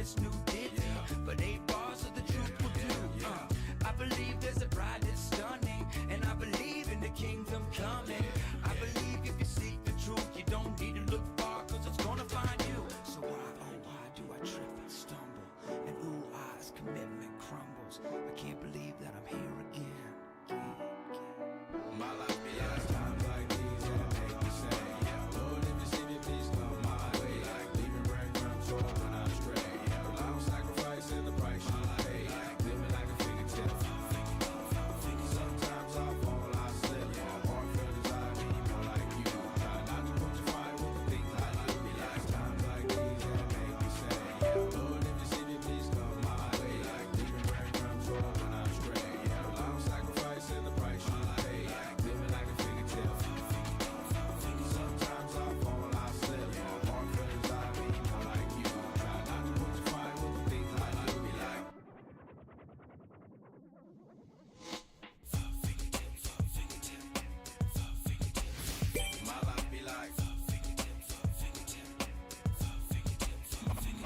this new ditty, but 8 bars of the truth will do. I believe there's a bride that's stunning, and I believe in the kingdom coming. I believe if you seek the truth, you don't need to look far, cause it's gonna find you. So why, oh why do I trip and stumble, and ooh, as commitment crumbles? I can't believe that I'm here again. My life be like times like these that make me say, Lord, if you see me, please come my way. Like leaving breadcrumbs or when I stray. I'm sacrificing the price you pay. Living like a fingertip. Sometimes I fall, I slip. Heart feelings, I need more like you. Try not to put your fire with the things I do. Be like times like these that make me say, Lord, if you see me, please come my way. Like leaving breadcrumbs or when I stray. I'm sacrificing the price you pay. Living like a fingertip. Sometimes I fall, I slip. Heart feelings, I need more like you. Try not to put your fire with the things I do. Be like my life be like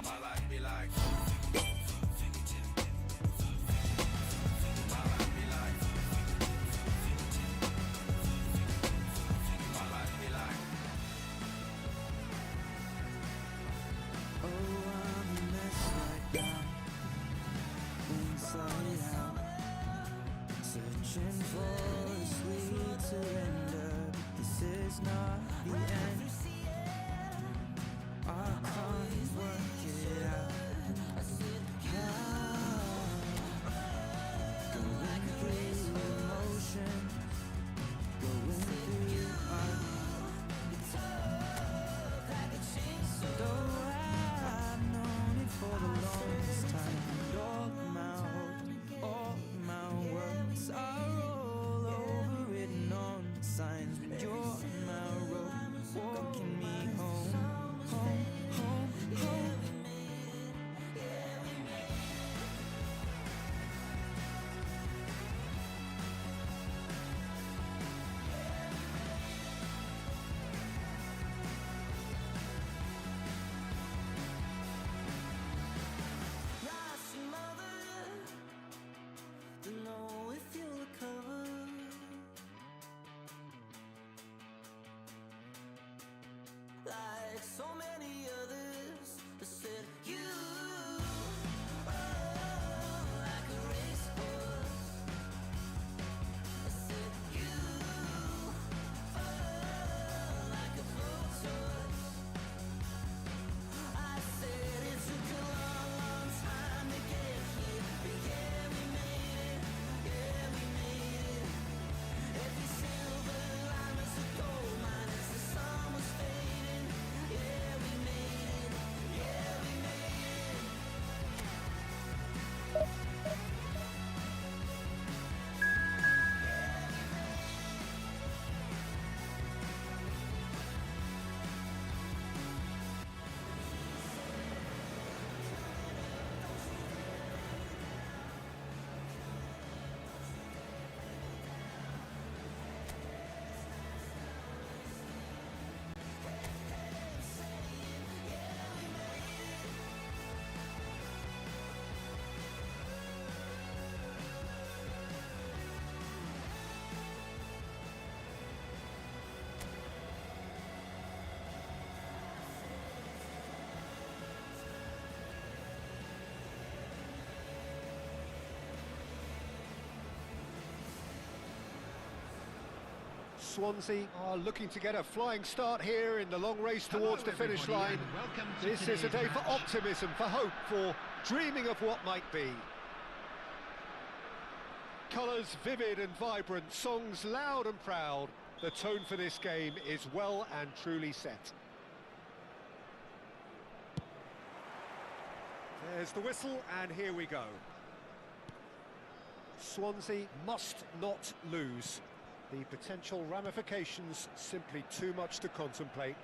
my life be like my life be like my life be like Oh, I'm a mess right now, inside out, searching for a sweet surrender. This is not the end. I can't work it out. Going through emotion, going through though I've known it for the longest time, and all my words are all over written on signs, but you're my road, walking me home, home, home, home. Rising mother, don't know if you'll recover. Like so many others that said you, like a racehorse. I said you, like a blowtorch. I said it took a long, long time to get here, but yeah, we made it, yeah, we made it. Every silver line was a gold mine as the sun was fading. Yeah, we made it, yeah, we made it. Swansea are looking to get a flying start here in the long race towards the finish line. This is a day for optimism, for hope, for dreaming of what might be. Colours vivid and vibrant, songs loud and proud. The tone for this game is well and truly set. There's the whistle, and here we go. Swansea must not lose. The potential ramifications simply too much to contemplate.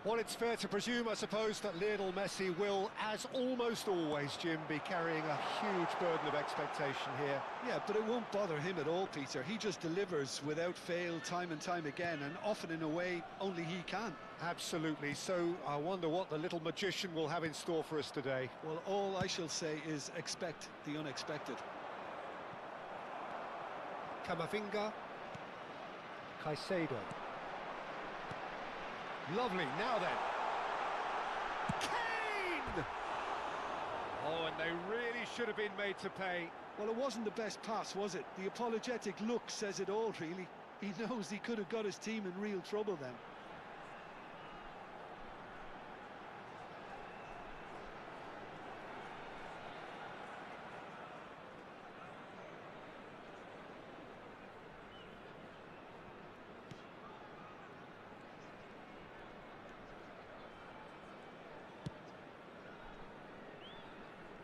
Well, it's fair to presume, I suppose, that Lionel Messi will, as almost always, Jim, be carrying a huge burden of expectation here. Yeah, but it won't bother him at all, Peter. He just delivers without fail time and time again, and often in a way only he can. Absolutely. So I wonder what the little magician will have in store for us today. Well, all I shall say is expect the unexpected. Camavinga. Caicedo. Lovely, now then. Kane! Oh, and they really should have been made to pay. Well, it wasn't the best pass, was it? The apologetic look says it all, really. He knows he could have got his team in real trouble then.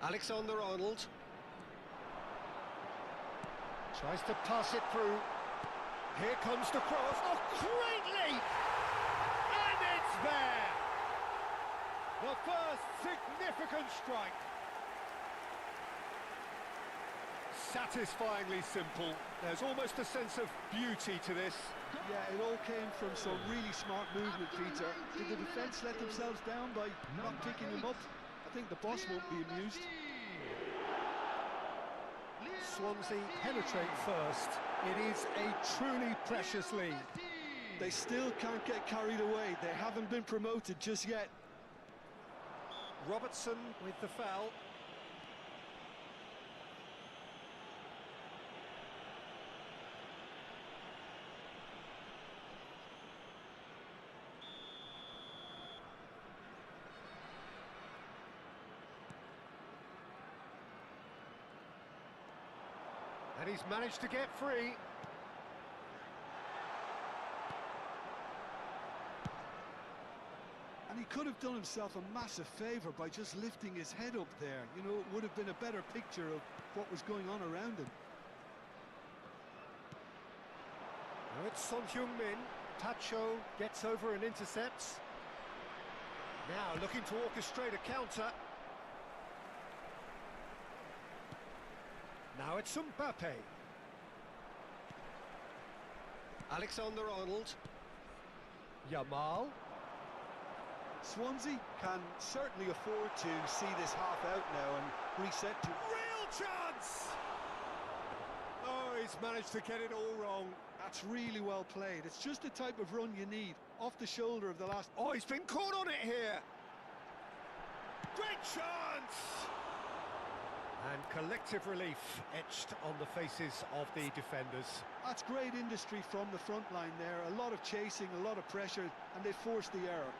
Alexander-Arnold tries to pass it through. Here comes the cross. Oh, great leap! And it's there! The first significant strike. Satisfyingly simple. There's almost a sense of beauty to this. Yeah, it all came from some really smart movement, Peter. Did the defence let themselves down by not picking him up? I think the boss won't be amused. Swansea penetrate first. It is a truly precious lead. They still can't get carried away. They haven't been promoted just yet. Robertson with the foul. And he's managed to get free. And he could have done himself a massive favour by just lifting his head up there. You know, it would have been a better picture of what was going on around him. Now it's Son Heung-min. Pacho gets over and intercepts. Now looking to orchestrate a counter. Now it's Mbappe. Alexander-Arnold. Yamal. Swansea can certainly afford to see this half out now and reset to... Real chance! Oh, he's managed to get it all wrong. That's really well played. It's just the type of run you need. Off the shoulder of the last... Oh, he's been caught on it here! Great chance! And collective relief etched on the faces of the defenders. That's great industry from the front line there. A lot of chasing, a lot of pressure, and they forced the error.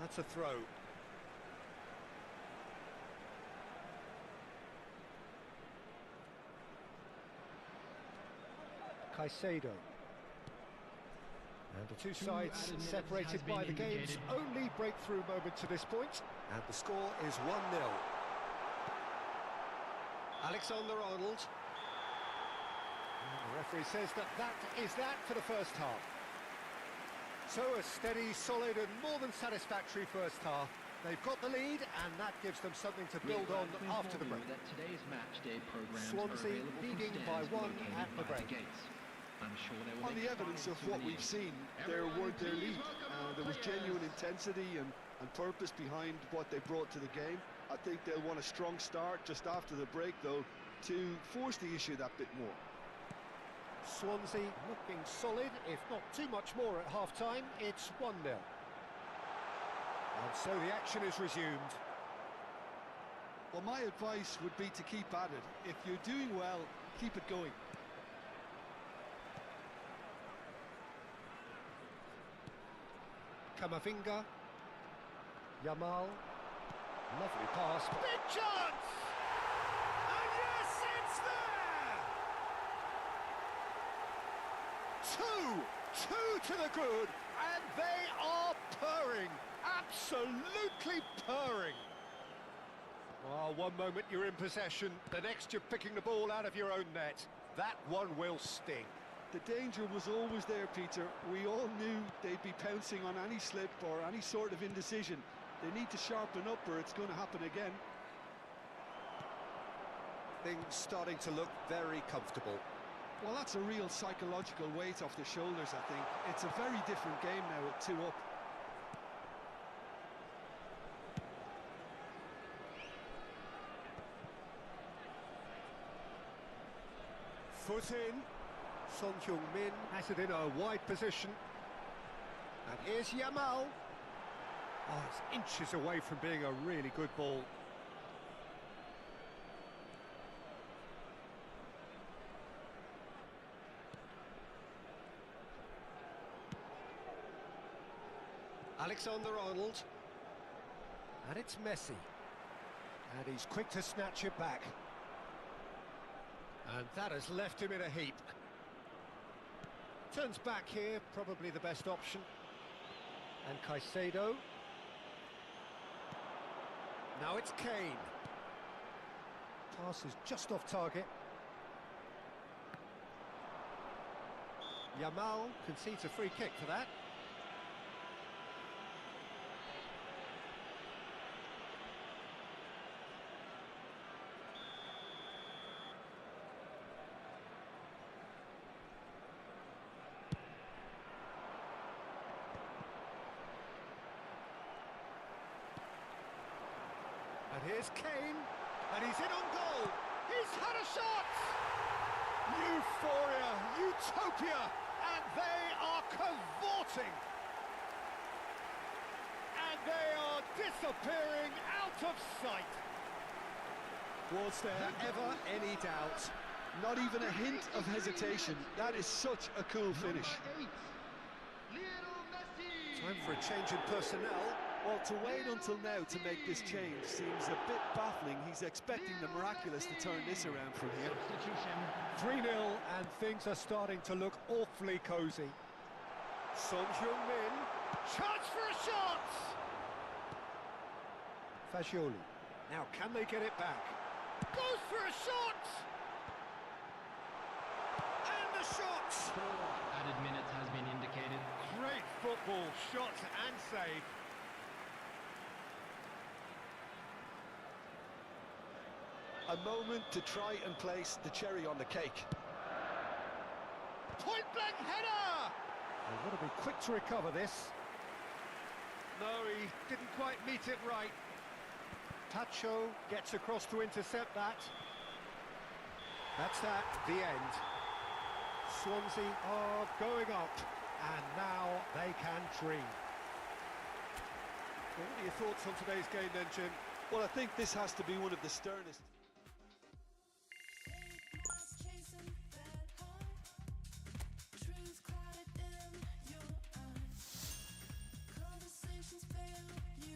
That's a throw. Caicedo. And the two sides separated by the game's only breakthrough moment to this point. And the score is 1-0. Alexander-Arnold. The referee says that is that for the first half. So a steady, solid and more than satisfactory first half. They've got the lead and that gives them something to build on after the break. Today's match day programs Swansea leading by 1 at the break. I'm sure they will on the evidence of what we've seen, they're worth their lead. There was genuine intensity and purpose behind what they brought to the game. I think they'll want a strong start just after the break, though, to force the issue that bit more. Swansea looking solid, if not too much more at half-time. It's 1-0. And so the action is resumed. Well, my advice would be to keep at it. If you're doing well, keep it going. Camavinga. Yamal. Lovely pass. Big chance! And yes, it's there! Two to the good, and they are purring. Absolutely purring. Well, one moment you're in possession, the next you're picking the ball out of your own net. That one will sting. The danger was always there, Peter. We all knew they'd be pouncing on any slip or any sort of indecision. They need to sharpen up or it's going to happen again. Things starting to look very comfortable. Well, that's a real psychological weight off the shoulders, I think. It's a very different game now at 2 up. Foot in. Son Heung-min has it in a wide position. And here's Yamal. Oh, it's inches away from being a really good ball. Alexander-Arnold. And it's Messi. And he's quick to snatch it back. And that has left him in a heap. Turns back here, probably the best option. And Caicedo. Now it's Kane. Pass is just off target. Yamal concedes a free kick for that. And here's Kane, and he's in on goal. He's had a shot! Euphoria, utopia, and they are cavorting. And they are disappearing out of sight. Was there ever any doubt? Not even a hint of hesitation. That is such a cool finish. Time for a change in personnel. Well, to wait until now to make this change seems a bit baffling. He's expecting the miraculous to turn this around from here. 3-0, and things are starting to look awfully cosy. Son Heung-min. Chance for a shot! Fagioli. Now, can they get it back? Goes for a shot! And the shot! Added minutes has been indicated. Great football, shot and save. A moment to try and place the cherry on the cake. Point-blank header! They've got to be quick to recover this. No, he didn't quite meet it right. Tacho gets across to intercept that. That's that, the end. Swansea are going up, and now they can dream. What are your thoughts on today's game then, Jim? Well, I think this has to be one of the sternest. Truth clouded in your eyes. Conversations fail you.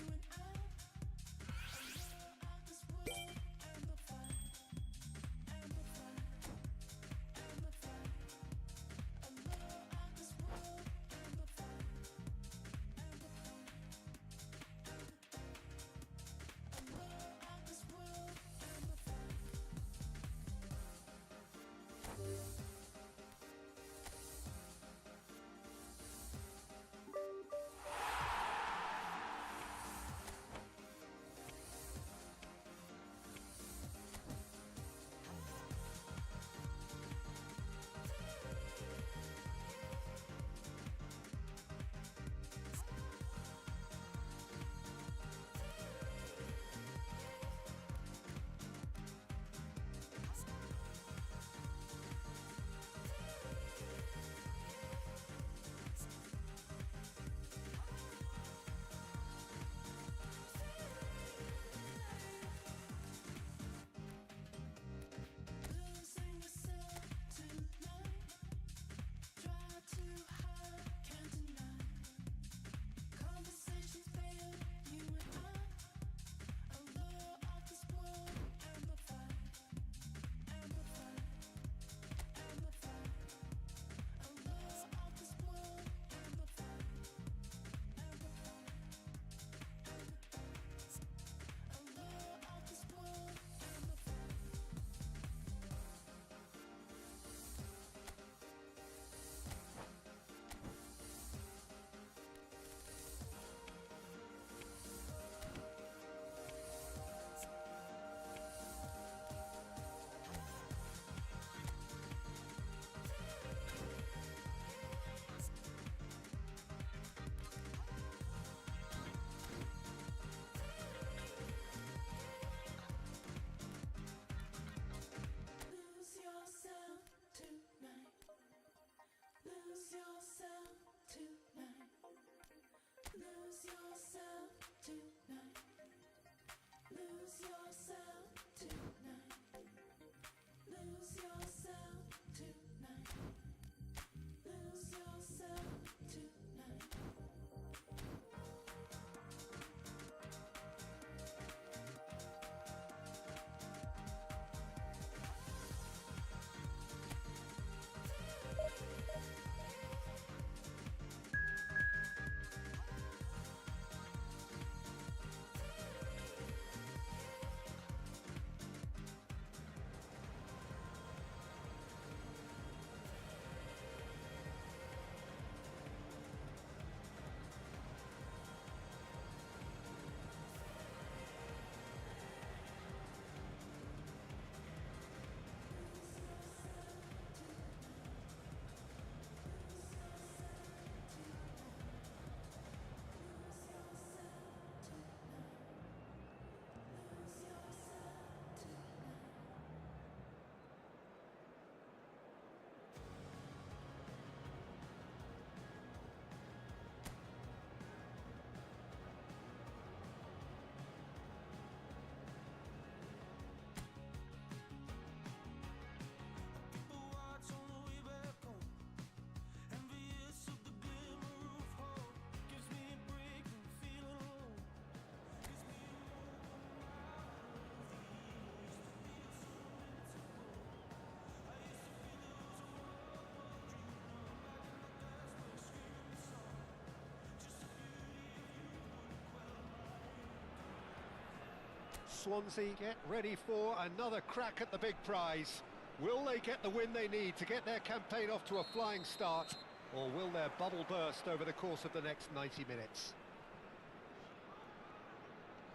Swansea get ready for another crack at the big prize. Will they get the win they need to get their campaign off to a flying start, or will their bubble burst over the course of the next 90 minutes?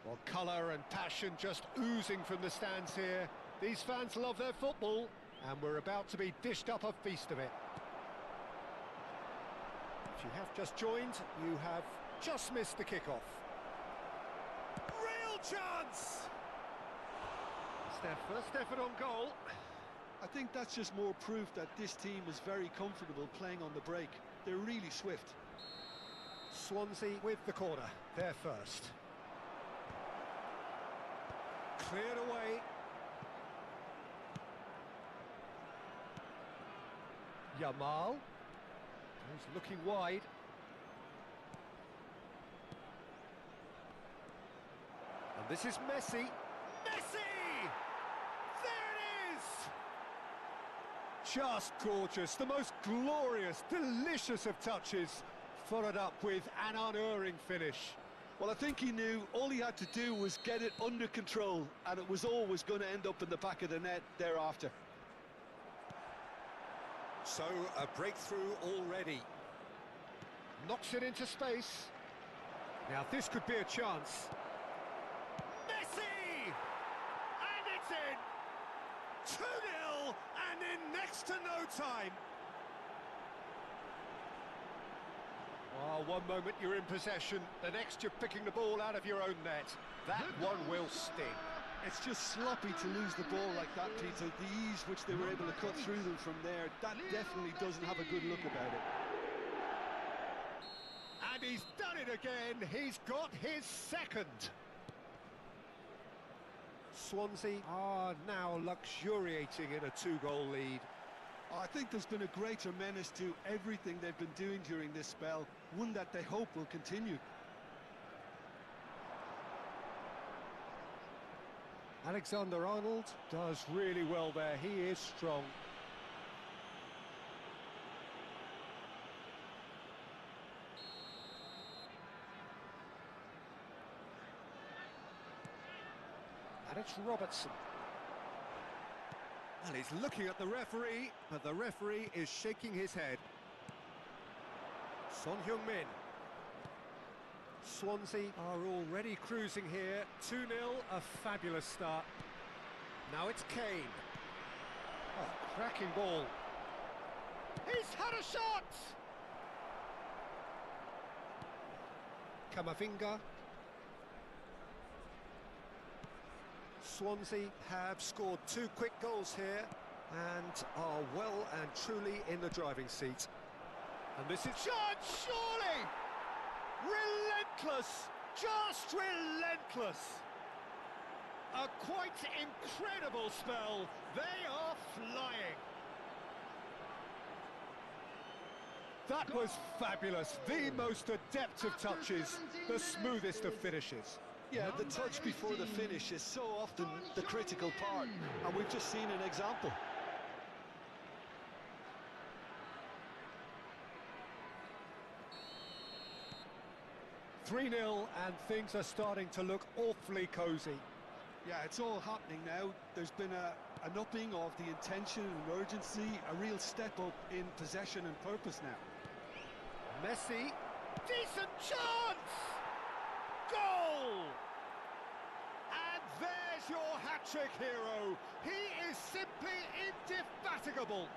Well, colour and passion just oozing from the stands here. These fans love their football, and we're about to be dished up a feast of it. If you have just joined, you have just missed the kickoff. Real chance! It's their first effort on goal. I think that's just more proof that this team is very comfortable playing on the break. They're really swift. Swansea with the corner, they're first. Cleared away. Yamal. He's looking wide. And this is Messi. Messi! There it is! Just gorgeous, the most glorious, delicious of touches, followed up with an unerring finish. Well, I think he knew all he had to do was get it under control, and it was always going to end up in the back of the net thereafter. So, a breakthrough already. Knocks it into space. Now, this could be a chance. Messi! And it's in! 2-0, and in next to no time. Oh, one moment you're in possession, the next you're picking the ball out of your own net. That one will sting. It's just sloppy to lose the ball like that, Peter. The ease which they were able to cut through them from there, that definitely doesn't have a good look about it. And he's done it again. He's got his second. Swansea are now luxuriating in a 2-goal lead. I think there's been a greater menace to everything they've been doing during this spell, one that they hope will continue. Alexander-Arnold does really well there. He is strong. And it's Robertson. And he's looking at the referee, but the referee is shaking his head. Son Heung-min. Swansea are already cruising here. 2-0, a fabulous start. Now it's Kane. Oh, cracking ball. He's had a shot! Camavinga. Swansea have scored 2 quick goals here and are well and truly in the driving seat. And this is shot, surely! Relentless! Just relentless! A quite incredible spell. They are flying. That was fabulous. The most adept of touches, the smoothest of finishes. Yeah, the touch before the finish is so often the critical part, and we've just seen an example. .3-0, and things are starting to look awfully cosy. Yeah, it's all happening now. There's been an upping of the intention and urgency, a real step up in possession and purpose now. Messi, decent chance! Goal! And there's your hat-trick hero. He is simply indefatigable.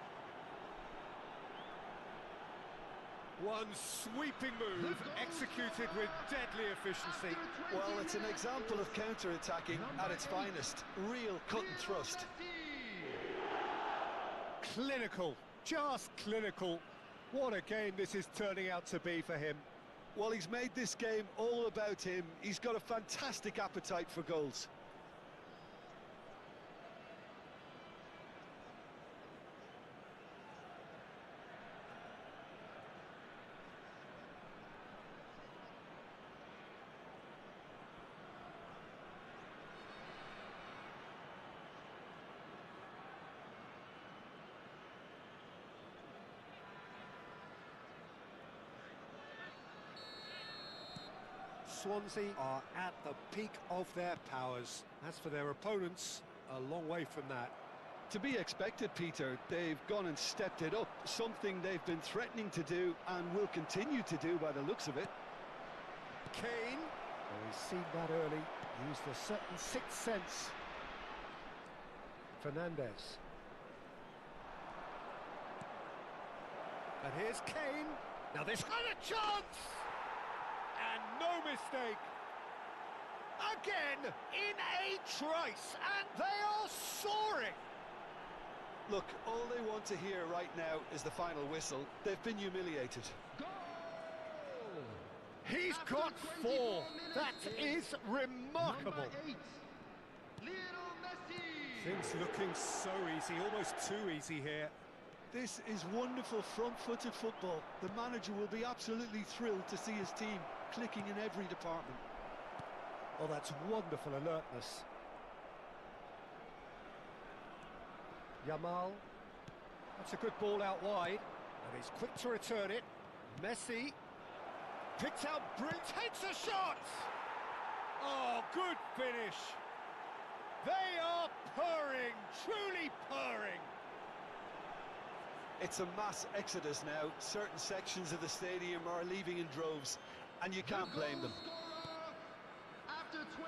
One sweeping move, executed with deadly efficiency. Well, it's an example of counter-attacking at its finest. Real cut and thrust. Clinical, just clinical. What a game this is turning out to be for him. Well, he's made this game all about him. He's got a fantastic appetite for goals. Swansea are at the peak of their powers. As for their opponents, a long way from that. To be expected, Peter. They've gone and stepped it up, something they've been threatening to do and will continue to do by the looks of it. Kane, well, he's seen that early, used a certain sixth sense. Fernandes. And here's Kane. Now this kind of chance! And no mistake. Again, in a trice, and they are soaring. Look, all they want to hear right now is the final whistle. They've been humiliated. Goal! He's After got 24 four. minutes That is remarkable. Number 8, Lionel Messi. Things looking so easy, almost too easy here. This is wonderful front-footed football. The manager will be absolutely thrilled to see his team clicking in every department. Oh, that's wonderful alertness. Yamal. That's a good ball out wide. And he's quick to return it. Messi. Picks out brilliant. Takes a shot! Oh, good finish. They are purring, truly purring. It's a mass exodus now. Certain sections of the stadium are leaving in droves, and you can't blame them.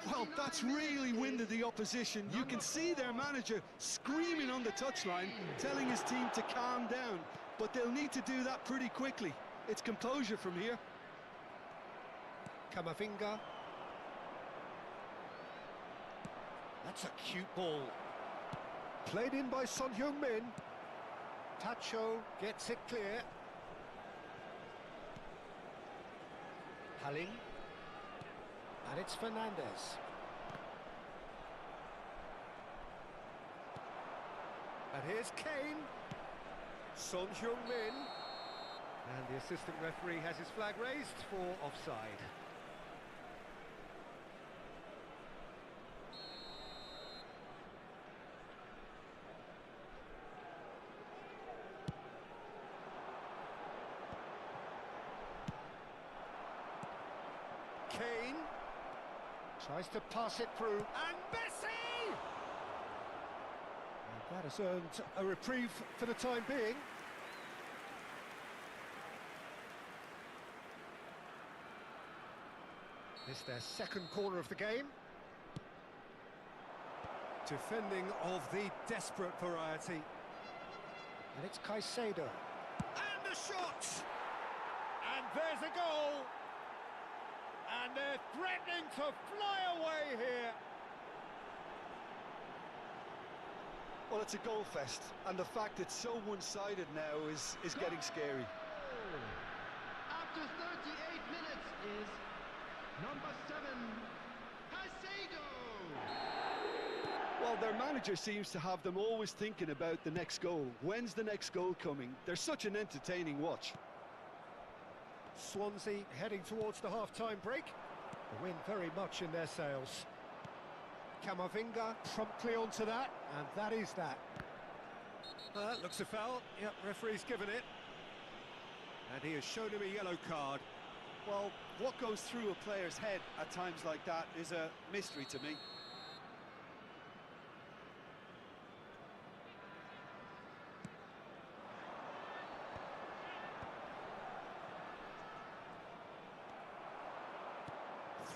Well, that's really winded the opposition. You can see their manager screaming on the touchline, telling his team to calm down, but they'll need to do that pretty quickly. It's composure from here. Camavinga. That's a cute ball. Played in by Son Heung-min. Tacho gets it clear. Halling. And it's Fernandes. And here's Kane. Son Heung-min. And the assistant referee has his flag raised for offside. Kane tries to pass it through, and Messi! And that has earned a reprieve for the time being. This is their second corner of the game. Defending of the desperate variety. And it's Caicedo. And a shot! And there's a goal! And they're threatening to fly away here. Well, it's a goal fest, and the fact it's so one-sided now is getting scary. After 38 minutes is number 7, Caicedo. Well, their manager seems to have them always thinking about the next goal. When's the next goal coming? They're such an entertaining watch. Swansea heading towards the half-time break. The wind very much in their sails. Camavinga promptly onto that, and that is that. Looks a foul. Yep, referee's given it. And he has shown him a yellow card. Well, what goes through a player's head at times like that is a mystery to me.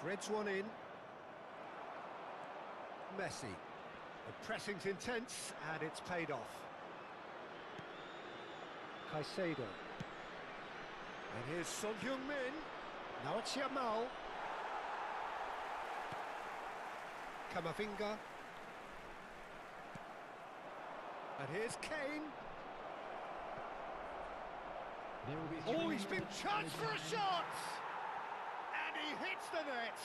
Threads one in. Messi. The pressing's intense, and it's paid off. Caicedo. And here's Son Heung-min. Now it's Yamal. Camavinga. And here's Kane. There will be Oh, he's been charged for a shot! And he hits the net.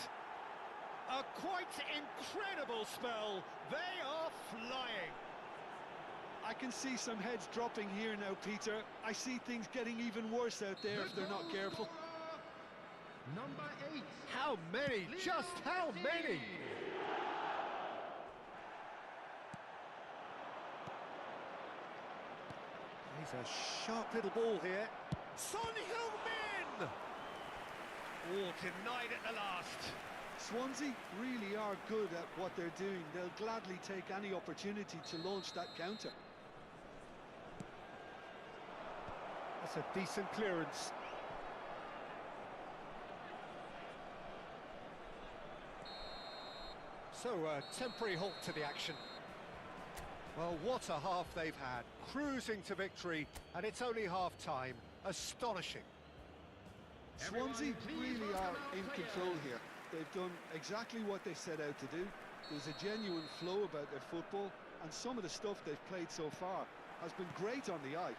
A quite incredible spell. They are flying. I can see some heads dropping here now, Peter. I see things getting even worse out there if they're not careful. Number 8. How many? Just how many? He's a sharp little ball here. Son Heung-min! Oh, denied at the last. Swansea really are good at what they're doing. They'll gladly take any opportunity to launch that counter. That's a decent clearance. So, a temporary halt to the action. Well, what a half they've had. Cruising to victory, and it's only half-time. Astonishing. Swansea really are in control here. They've done exactly what they set out to do. There's a genuine flow about their football, and some of the stuff they've played so far has been great on the eye.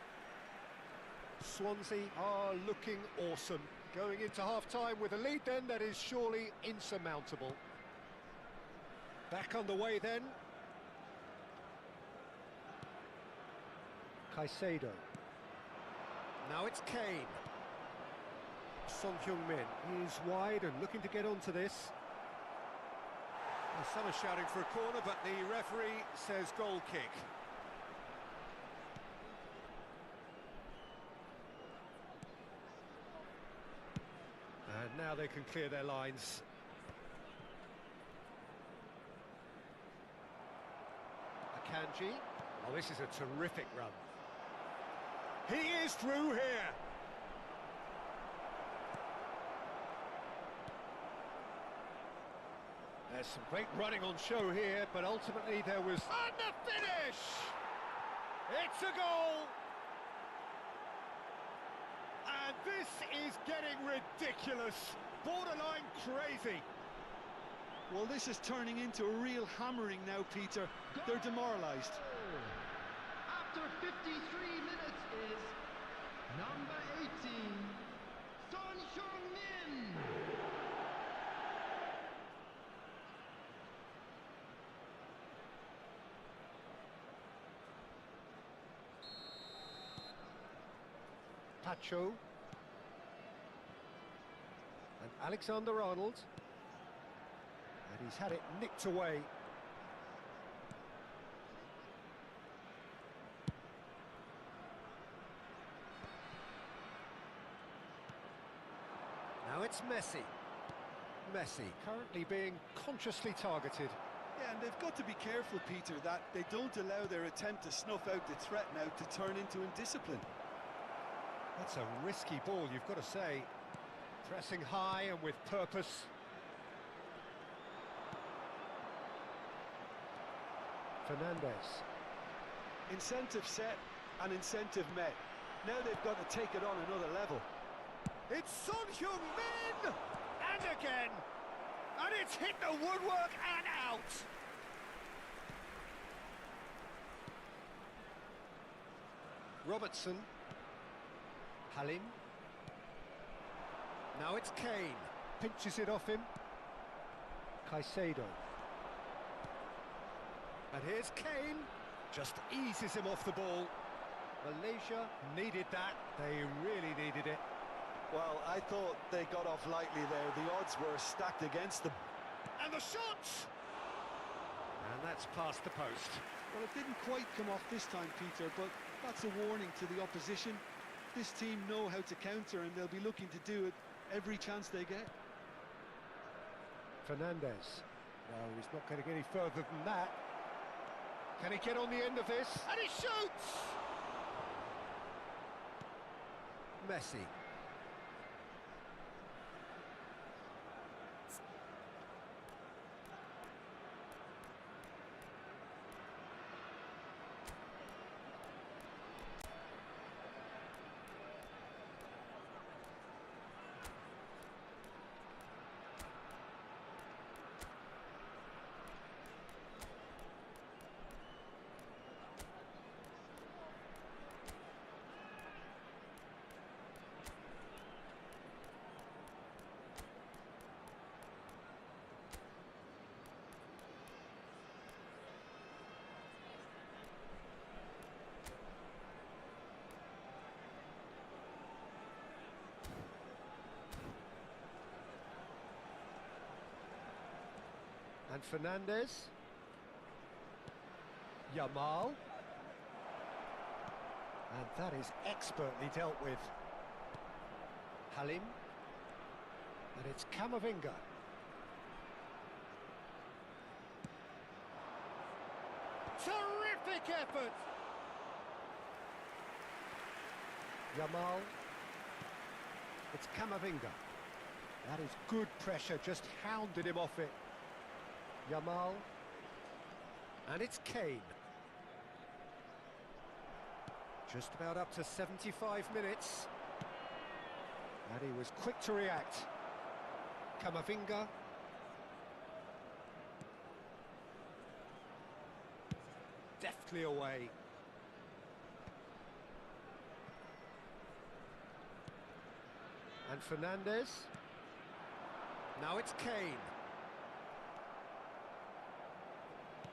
Swansea are looking awesome. Going into half-time with a lead then that is surely insurmountable. Back on the way then. Caicedo. Now it's Kane. Son Heung-min is wide and looking to get onto this. Well, some are shouting for a corner, but the referee says goal kick. And now they can clear their lines. Akanji. Oh, this is a terrific run. He is through here. There's some great running on show here, but ultimately there was... And the finish! It's a goal! And this is getting ridiculous. Borderline crazy. Well, this is turning into a real hammering now, Peter. They're demoralised. After 53 minutes is number 18, Son Heung-min. Pacho. And Alexander-Arnold. And he's had it nicked away. Now it's Messi. Messi currently being consciously targeted. Yeah, and they've got to be careful, Peter, that they don't allow their attempt to snuff out the threat now to turn into indiscipline. That's a risky ball, you've got to say. Pressing high and with purpose. Fernandez. Incentive set and incentive met. Now they've got to take it on another level. It's Son Heung-min! And again! And it's hit the woodwork and out! Robertson. Halim. Now it's Kane. Pinches it off him. Caicedo. And here's Kane. Just eases him off the ball. Malaysia needed that. They really needed it. Well, I thought they got off lightly there. The odds were stacked against them. And the shot! And that's past the post. Well, it didn't quite come off this time, Peter, but that's a warning to the opposition. This team know how to counter, and they'll be looking to do it every chance they get. Fernandez. No, he's not going to get any further than that. Can he get on the end of this? And he shoots! Messi. And Fernandez. Yamal. And that is expertly dealt with. Halim. And it's Camavinga. Terrific effort! Yamal. It's Camavinga. That is good pressure, just hounded him off it. Yamal. And it's Kane. Just about up to 75 minutes. And he was quick to react. Camavinga. Deftly away. And Fernandes. Now it's Kane.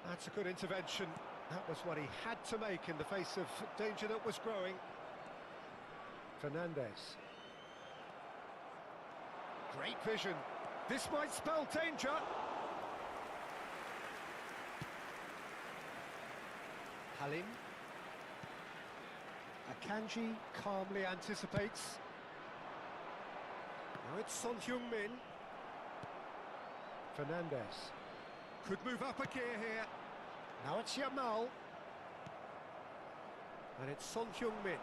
That's a good intervention. That was what he had to make in the face of danger that was growing. Fernandes. Great vision. This might spell danger. Halim. Akanji calmly anticipates. Now it's Son Heung-min. Fernandes. Could move up a gear here. Now it's Yamal. And it's Son Heung-min.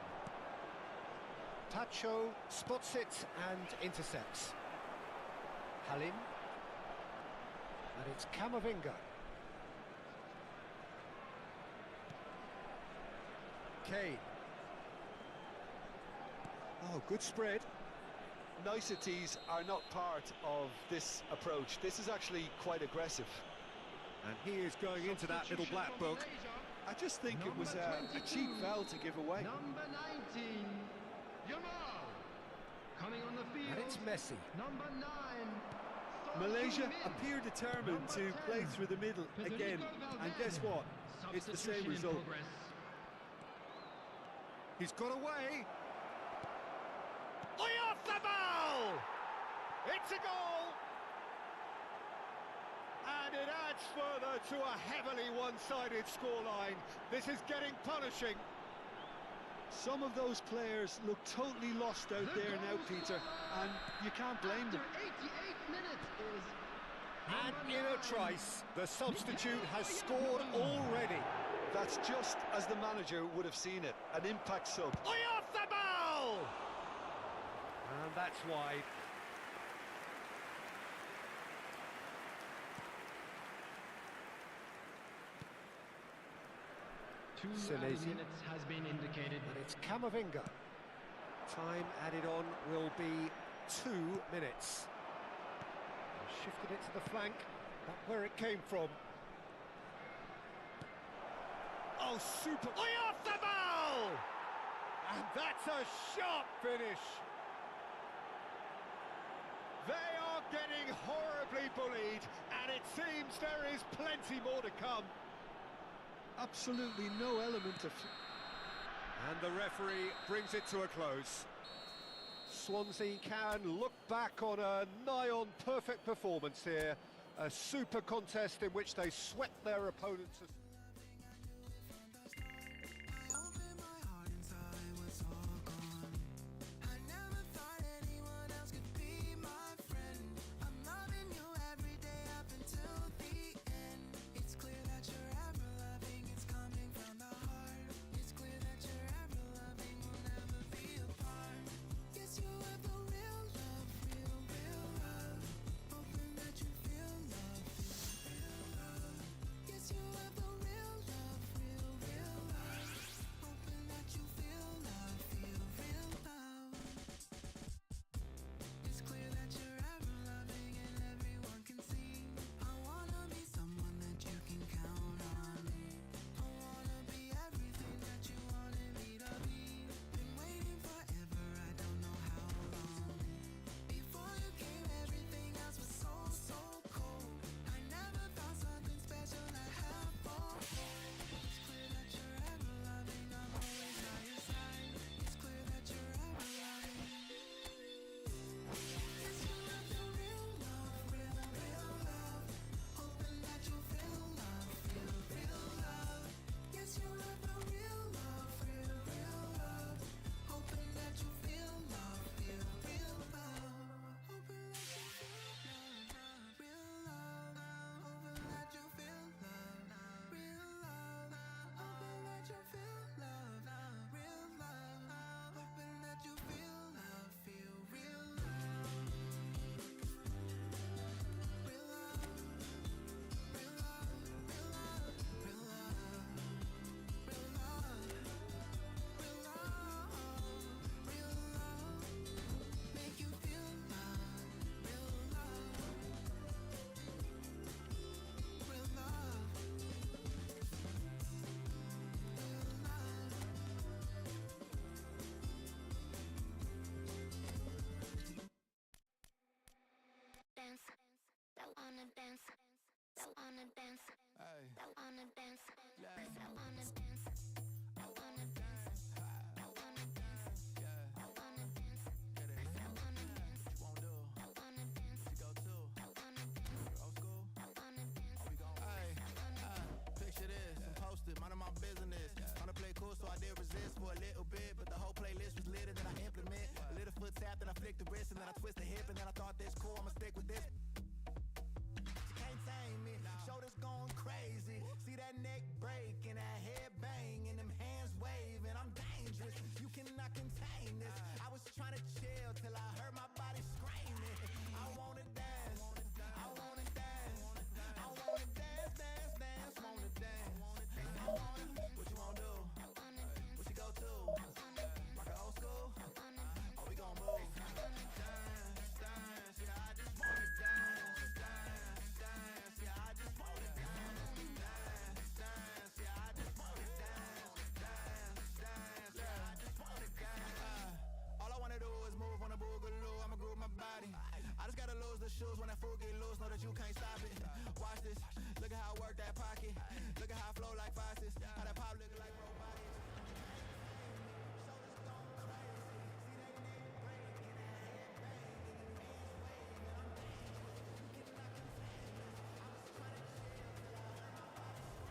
Tacho spots it and intercepts. Halim. And it's Camavinga. Kane. Oh, good spread. Niceties are not part of this approach. This is actually quite aggressive. And he is going into that little black book. I just think it was a cheap foul to give away. Number 19, Yamal. Coming on the field. And it's Messi. Number 9, Son Malaysia Heung-min. appear determined to play through the middle again. And guess what? It's the same Substitution in result. progress. He's got away. Off the ball! It's a goal! And it adds further to a heavily one-sided scoreline. This is getting punishing. Some of those players look totally lost out The there now, goal Peter, scorer and you can't blame After them. 88 minutes is And number in a 9. trice, the substitute has scored already. That's just as the manager would have seen it, an impact sub. Off the ball! And that's wide. Two Senesi. added minutes has been indicated. And it's Camavinga. Time added on will be 2 minutes. Shifted it to the flank, that's where it came from. Oh, super! Off the ball! And that's a sharp finish. They are getting horribly bullied, and it seems there is plenty more to come. Absolutely no element of... And the referee brings it to a close. Swansea can look back on a nigh-on perfect performance here. A super contest in which they swept their opponents. Open my heart inside, what's all gone. I never thought anyone else could be my friend. I'm loving you every day up until the end. It's clear that you're ever loving, it's coming from the heart. It's clear that you're ever loving, we'll never be apart. Yes, you have the real love, real love. Hoping that you feel love, real love. Yes, you have the foot tap, then I flick the wrist, and then I twist the hip, and then I thought this cool, I'ma stick with this. She can't tame me, shoulders going crazy. See that neck break and that head bang and them hands waving. I'm dangerous, you cannot contain this. I was trying to chill till I heard my body screaming. I wanna dance, I wanna dance, I wanna dance, dance, dance, wanna dance. What you wanna do? What you go to? Rock a old school? Oh, we gon' move. Dance, dance, yeah, I just wanna dance, dance, dance, yeah, I just wanna dance, dance, dance, yeah, I just wanna dance, dance, dance, yeah, I just wanna dance. All I wanna do is move on the boogaloo, I'ma groove my body. I just gotta lose the shoes when that fool get loose, know that you can't stop it. Watch this, look at how I work that pocket, look at how I flow like faucets, how that pop look like robotics. Shoulders going crazy, see that neck break and that head bang and them hands waving. I'm dangerous, you cannot contain this.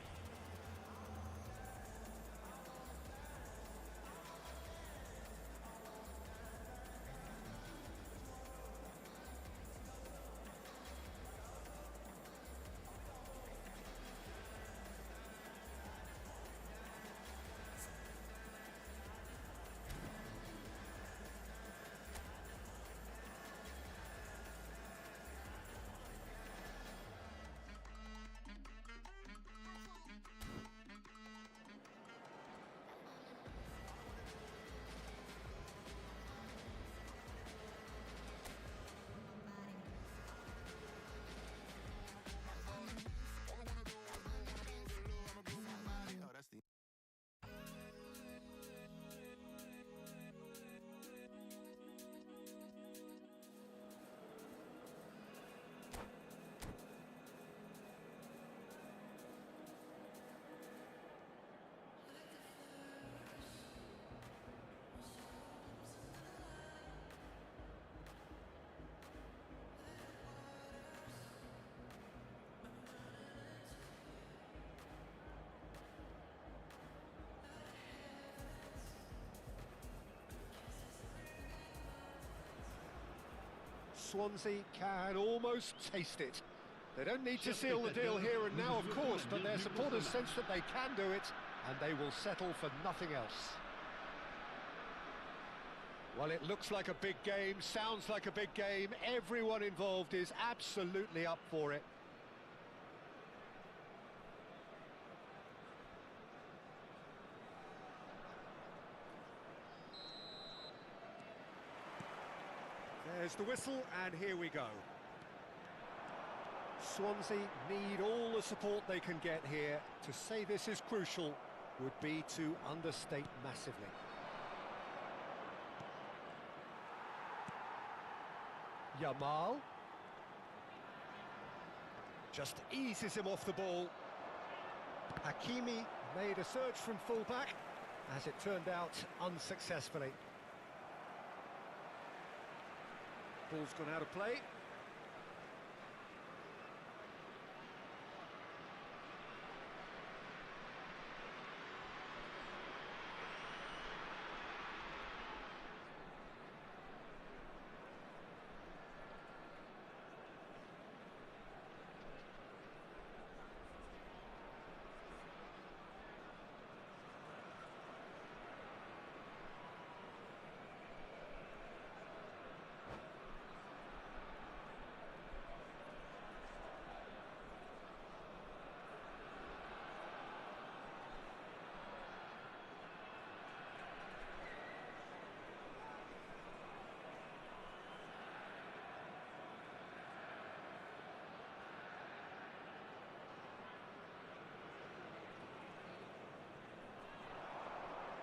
I was trying to chill till I heard my body screaming. Oh, that's the Swansea can almost taste it. They don't need to seal the deal here and now, of course, but their supporters sense that they can do it, and they will settle for nothing else. Well, it looks like a big game, sounds like a big game. Everyone involved is absolutely up for it. There's the whistle, and here we go. Swansea need all the support they can get here. To say this is crucial would be to understate massively. Yamal. Just eases him off the ball. Hakimi made a search from full-back, as it turned out unsuccessfully. Ball's gone out of play.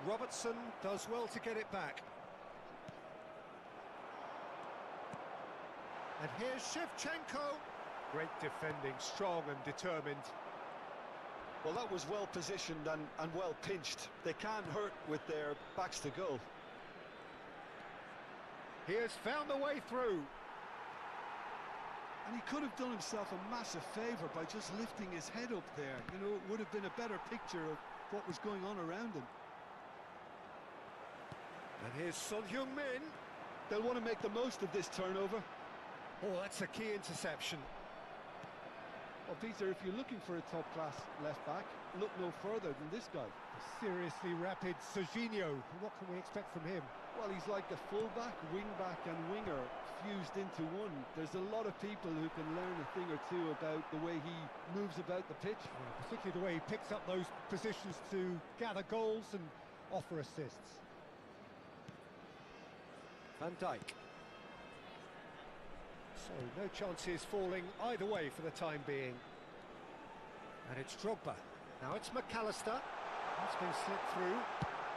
Robertson does well to get it back. And here's Shevchenko. Great defending, strong and determined. Well, that was well positioned and well pinched. They can't hurt with their backs to goal. He has found a way through. And he could have done himself a massive favour by just lifting his head up there. You know, it would have been a better picture of what was going on around him. And here's Son Heung-min. They'll want to make the most of this turnover. Oh, that's a key interception. Well, Peter, if you're looking for a top-class left-back, look no further than this guy. Seriously rapid Serginho. What can we expect from him? Well, he's like a full-back, wing-back and winger fused into one. There's a lot of people who can learn a thing or two about the way he moves about the pitch. Yeah, particularly the way he picks up those positions to gather goals and offer assists. Van Dijk. So no chances falling either way for the time being. And it's Drogba. Now it's McAllister. That's been slipped through.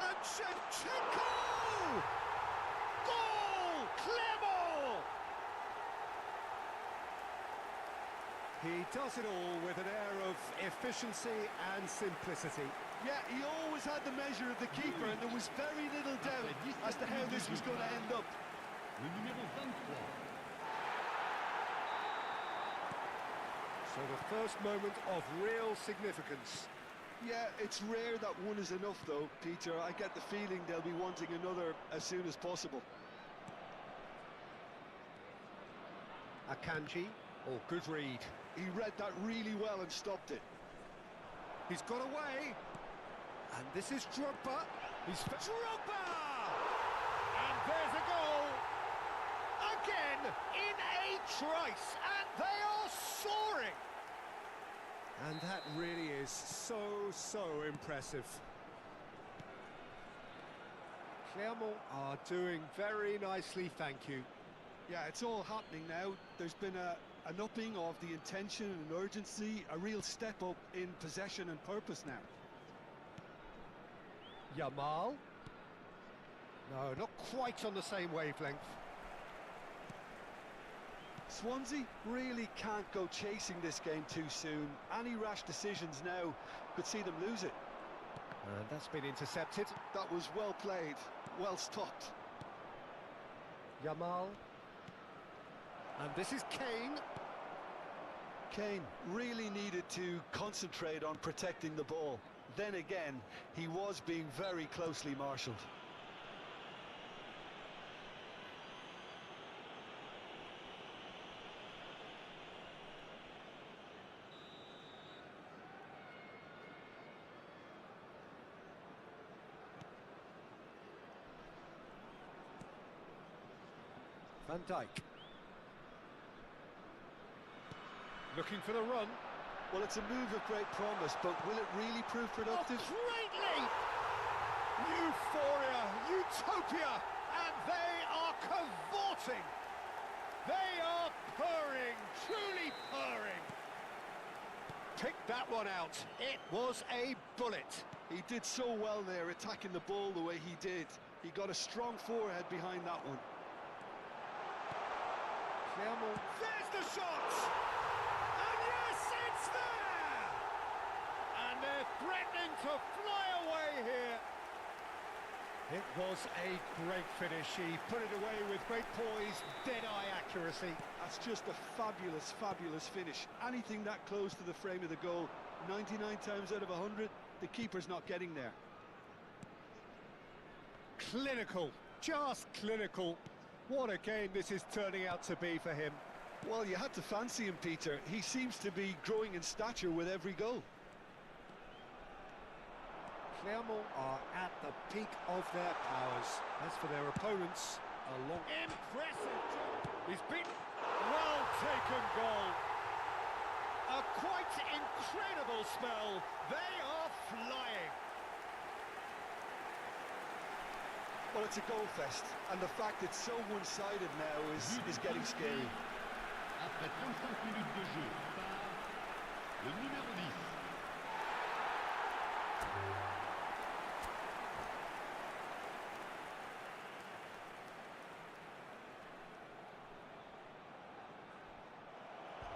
And Shevchenko! Goal! Clermont! He does it all with an air of efficiency and simplicity. Yeah, he always had the measure of the keeper, and there was very little doubt as to how this was going to end up. Le numéro 23. So the first moment of real significance. Yeah, it's rare that one is enough, though, Peter. I get the feeling they'll be wanting another as soon as possible. Akanji. Oh, good read. He read that really well and stopped it. He's got away. And this is Drogba. He's Drogba! And there's a goal. Again in a trice. And they are soaring. And that really is so impressive. Clermont are doing very nicely, thank you. Yeah, it's all happening now. There's been an upping of the intention and urgency, a real step up in possession and purpose now. Yamal. No, not quite on the same wavelength. Swansea really can't go chasing this game too soon. Any rash decisions now could see them lose it. And that's been intercepted. That was well played, well stopped. Yamal. And this is Kane. Kane really needed to concentrate on protecting the ball. Then again, he was being very closely marshalled. Van Dijk. Looking for the run. Well, it's a move of great promise, but will it really prove productive? Oh, great leap! Euphoria, utopia, and they are cavorting. They are purring, truly purring. Pick that one out. It was a bullet. He did so well there, attacking the ball the way he did. He got a strong forehead behind that one. Clermont. There's the shot! And yes, it's there! And they're threatening to fly away here. It was a great finish. He put it away with great poise, dead-eye accuracy. That's just a fabulous, fabulous finish. Anything that close to the frame of the goal, 99 times out of 100, the keeper's not getting there. Clinical, just clinical. What a game this is turning out to be for him. Well, you had to fancy him, Peter. He seems to be growing in stature with every goal. Clermont are at the peak of their powers. As for their opponents, a long... Impressive job! He's beaten. Well taken goal. A quite incredible spell. They are flying. Well, it's a goal fest, and the fact it's so one-sided now is getting scary. Après 35 minutes de jeu, par le numéro 10.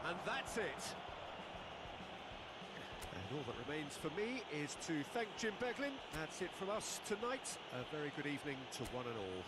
And that's it. And all that remains for me is to thank Jim Beglin. That's it from us tonight. A very good evening to one and all.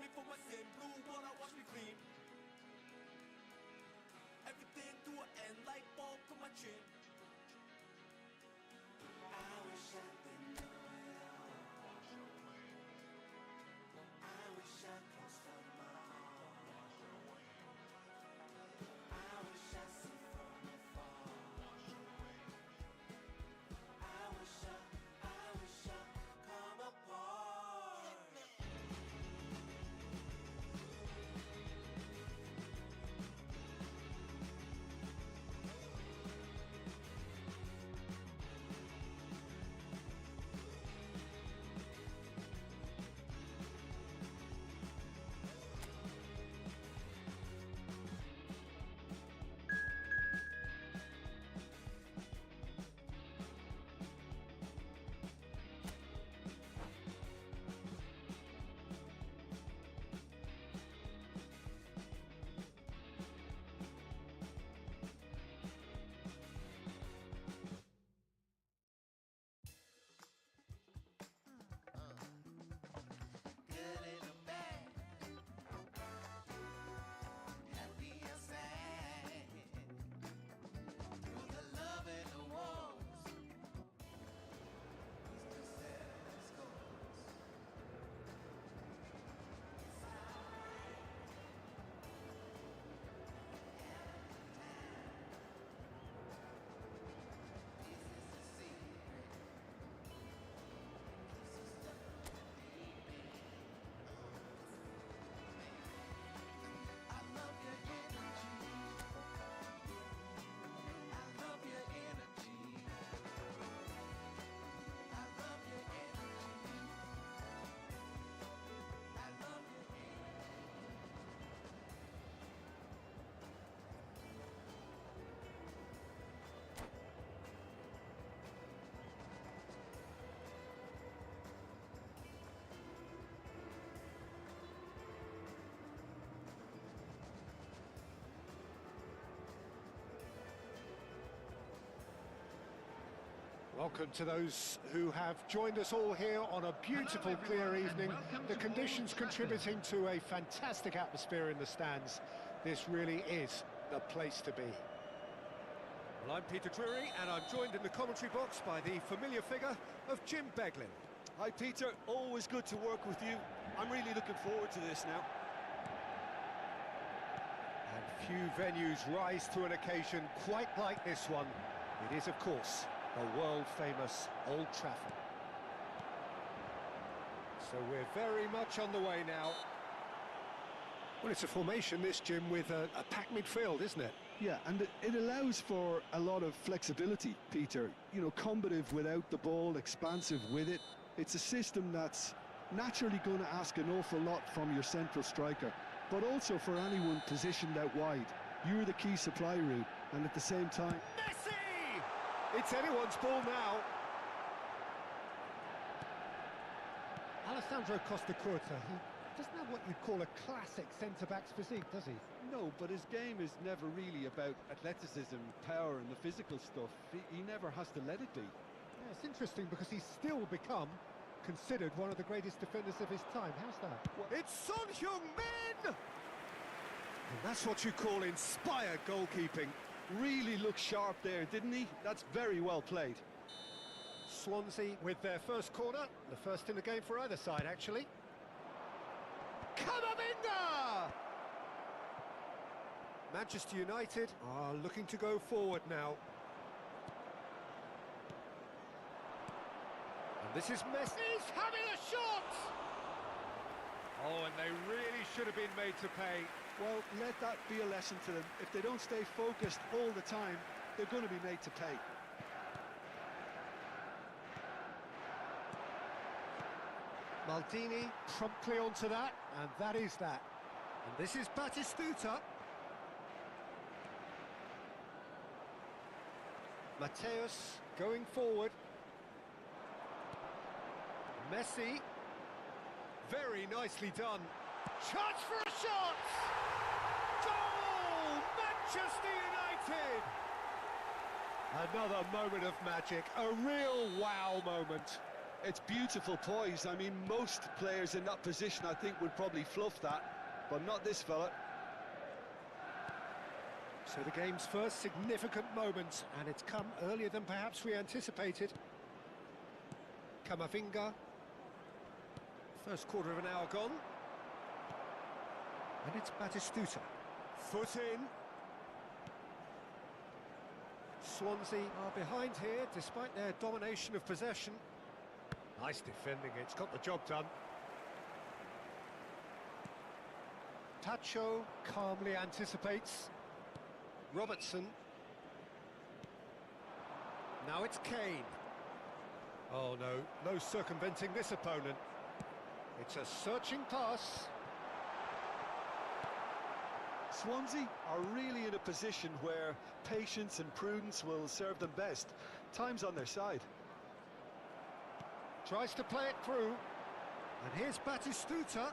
me for my sin. Blue water wash me clean. Everything to an end, light bulb to my chin. I wish I didn't know it all. I wish I closed from my heart. I wish I see from afar. I wish I come apart. Good in a bad, happy and sad, through the love and the wars, we still settle scores. It's alright, this is a secret, keeps us stuck baby. I love your energy. I love your energy. I love your energy. I love your energy. Welcome to those who have joined us all here on a beautiful, clear evening. The conditions contributing to a fantastic atmosphere in the stands. This really is the place to be. Well, I'm Peter Drury, and I'm joined in the commentary box by the familiar figure of Jim Beglin. Hi, Peter. Always good to work with you. I'm really looking forward to this now. And few venues rise to an occasion quite like this one. It is, of course, the world-famous Old Trafford. So we're very much on the way now. Well, it's a formation, this, Jim, with a packed midfield, isn't it? Yeah, and it allows for a lot of flexibility, Peter. You know, combative without the ball, expansive with it. It's a system that's naturally going to ask an awful lot from your central striker, but also for anyone positioned out wide. You're the key supply route, and at the same time... Messi! It's anyone's ball now. Alessandro Costa Curta, he doesn't have what you'd call a classic centre-back's physique, does he? No, but his game is never really about athleticism, power and the physical stuff. He never has to let it be. Yeah, it's interesting because he's still become considered one of the greatest defenders of his time. How's that? Well, it's Son Heung-min! And that's what you call inspired goalkeeping. Really looked sharp there, didn't he? That's very well played. Swansea with their first corner, the first in the game for either side, actually. Camavinga! Manchester United are looking to go forward now. And this is Messi. He's having a shot! Oh, and they really should have been made to pay. Well, let that be a lesson to them. If they don't stay focused all the time, they're going to be made to pay. Maldini promptly onto that, and that is that. And this is Batistuta. Mateus going forward. Messi. Very nicely done. Chance for a shot! Goal! Manchester United! Another moment of magic, a real wow moment. It's beautiful poise. I mean, most players in that position, I think, would probably fluff that, but not this fella. So the game's first significant moment, and it's come earlier than perhaps we anticipated. Kamavinga. First quarter of an hour gone. And it's Batistuta. Foot in. Swansea are behind here, despite their domination of possession. Nice defending, it's got the job done. Tacho calmly anticipates. Robertson. Now it's Kane. Oh no, no circumventing this opponent. It's a searching pass. Swansea are really in a position where patience and prudence will serve them best. Time's on their side. Tries to play it through. And here's Batistuta.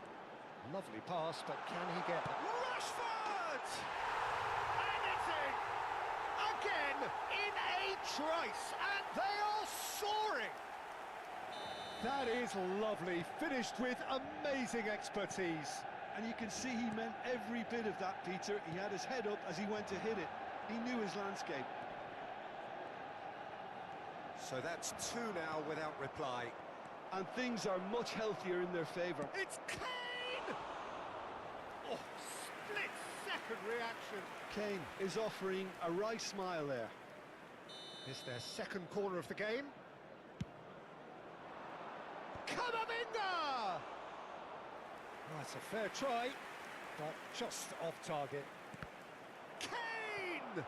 Lovely pass, but can he get... Rashford! And it's in! Again, in a trice, and they are soaring! That is lovely, finished with amazing expertise. And you can see he meant every bit of that, Peter. He had his head up as he went to hit it. He knew his landscape. So that's two now without reply. And things are much healthier in their favour. It's Kane! Oh, split-second reaction. Kane is offering a wry smile there. It's their second corner of the game. Kamavinga! That's a fair try, but just off target. Kane!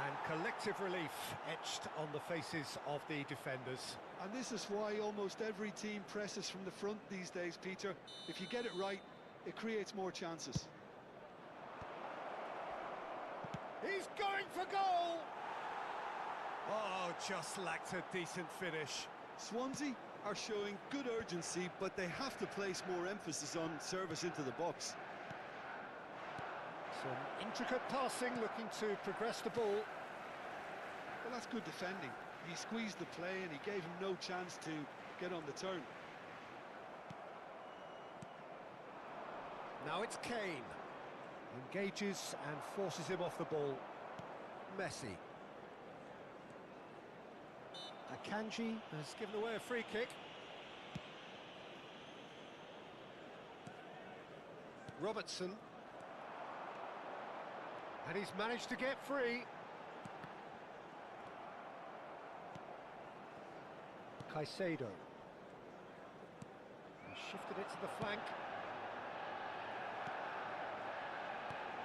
And collective relief etched on the faces of the defenders. And this is why almost every team presses from the front these days, Peter. If you get it right, it creates more chances. He's going for goal! Oh, just lacked a decent finish. Swansea are showing good urgency, but they have to place more emphasis on service into the box. Some intricate passing, looking to progress the ball. Well, that's good defending. He squeezed the play and he gave him no chance to get on the turn. Now it's Kane. Engages and forces him off the ball. Messi. Akanji has given away a free kick. Robertson. And he's managed to get free. Caicedo. And shifted it to the flank.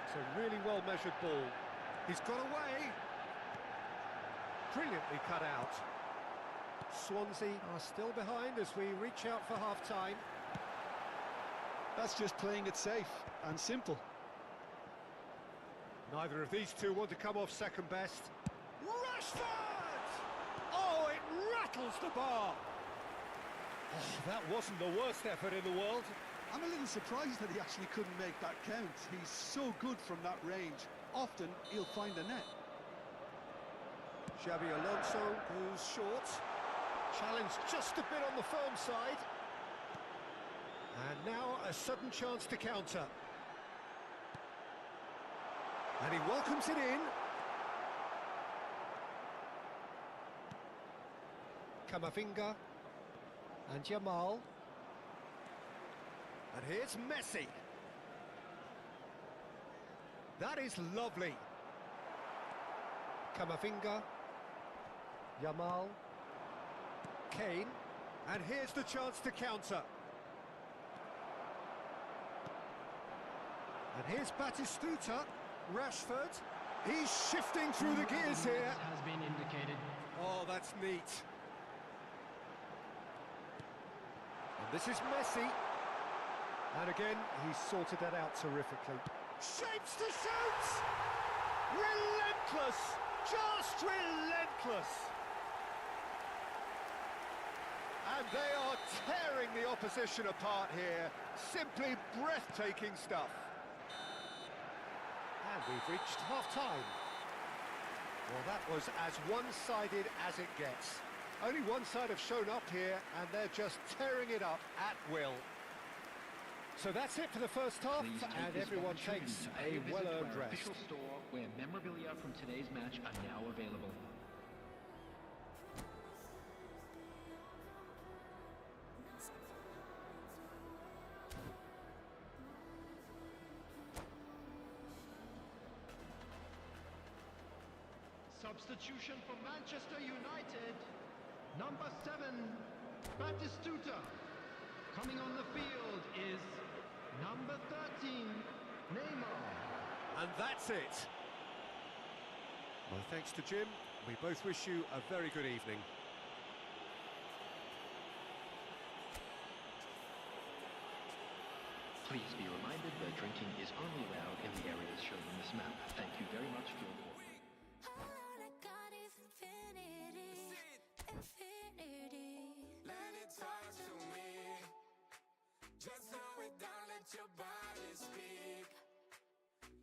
It's a really well-measured ball. He's got away. Brilliantly cut out. Swansea are still behind as we reach out for half-time. That's just playing it safe and simple. Neither of these two want to come off second best. Rashford! Oh, it rattles the bar. Oh, that wasn't the worst effort in the world. I'm a little surprised that he actually couldn't make that count. He's so good from that range. Often he'll find a net. Xabi Alonso goes short. Challenge just a bit on the firm side. And now a sudden chance to counter. And he welcomes it in. Kamavinga. And Jamal. And here's Messi. That is lovely. Kamavinga. Jamal. Kane. And here's the chance to counter. And here's Batistuta. Rashford. He's shifting through the gears here. Has been indicated. Oh, that's neat. And this is Messi. And again, he's sorted that out terrifically. Shapes to shoot! Relentless! Just relentless! And they are tearing the opposition apart here. Simply breathtaking stuff. And we've reached half-time. Well, that was as one-sided as it gets. Only one side have shown up here, and they're just tearing it up at will. So that's it for the first half, Please take and this everyone opportunity takes to a pay visit to well-earned our rest. official store where memorabilia from today's match are now available. Substitution for Manchester United. Number 7, Batistuta. Coming on the field is number 13, Neymar. And that's it. Well, thanks to Jim. We both wish you a very good evening. Please be reminded that drinking is only allowed in the areas shown on this map. Thank you very much for your cooperation. All I got is infinity, infinity. Let it talk to me. Just slow it down, let your body speak.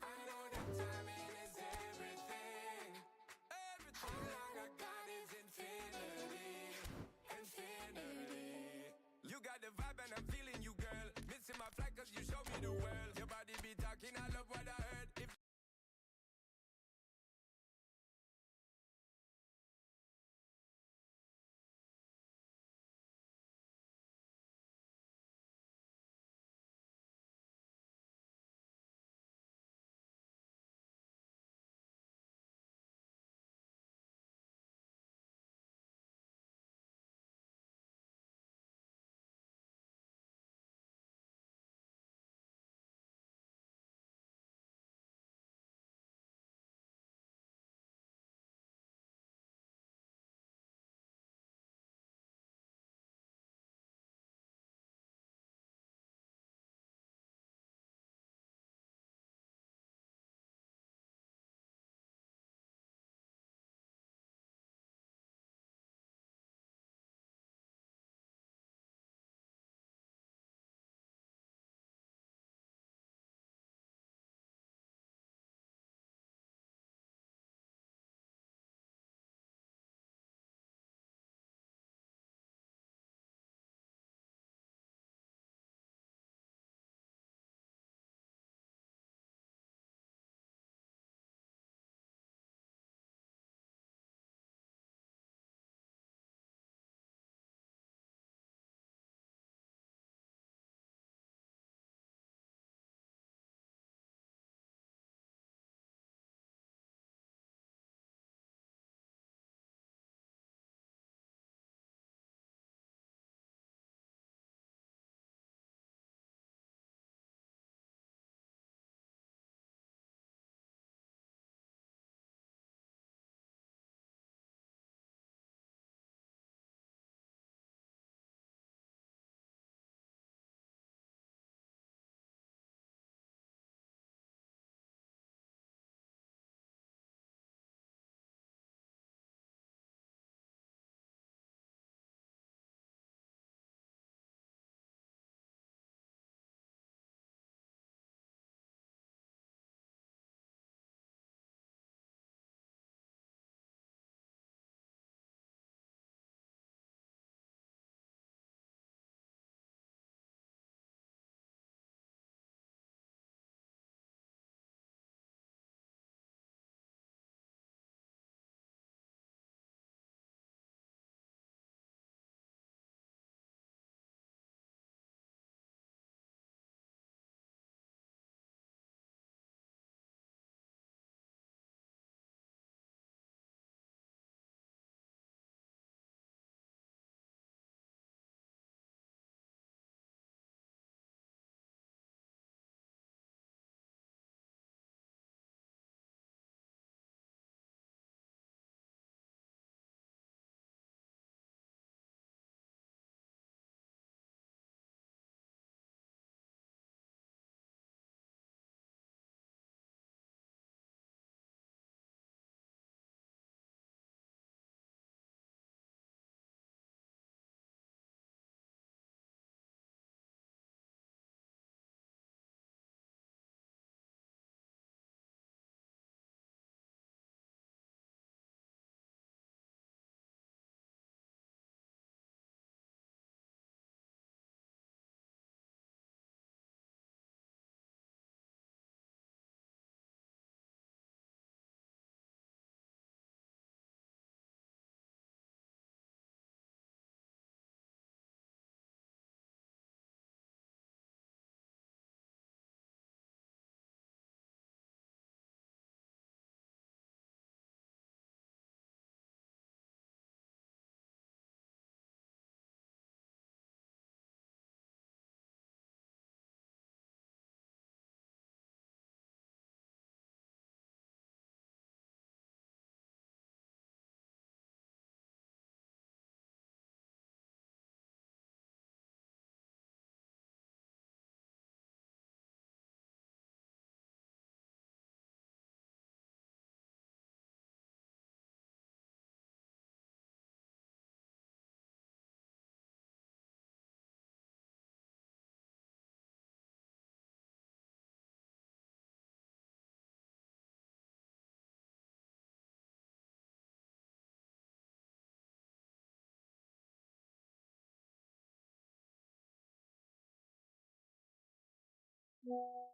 I know that timing is everything. All I got is infinity, infinity. You got the vibe and I'm feeling you, girl. Missing my flight cause you show me the world. Your body be talking, I love what I heard. If you.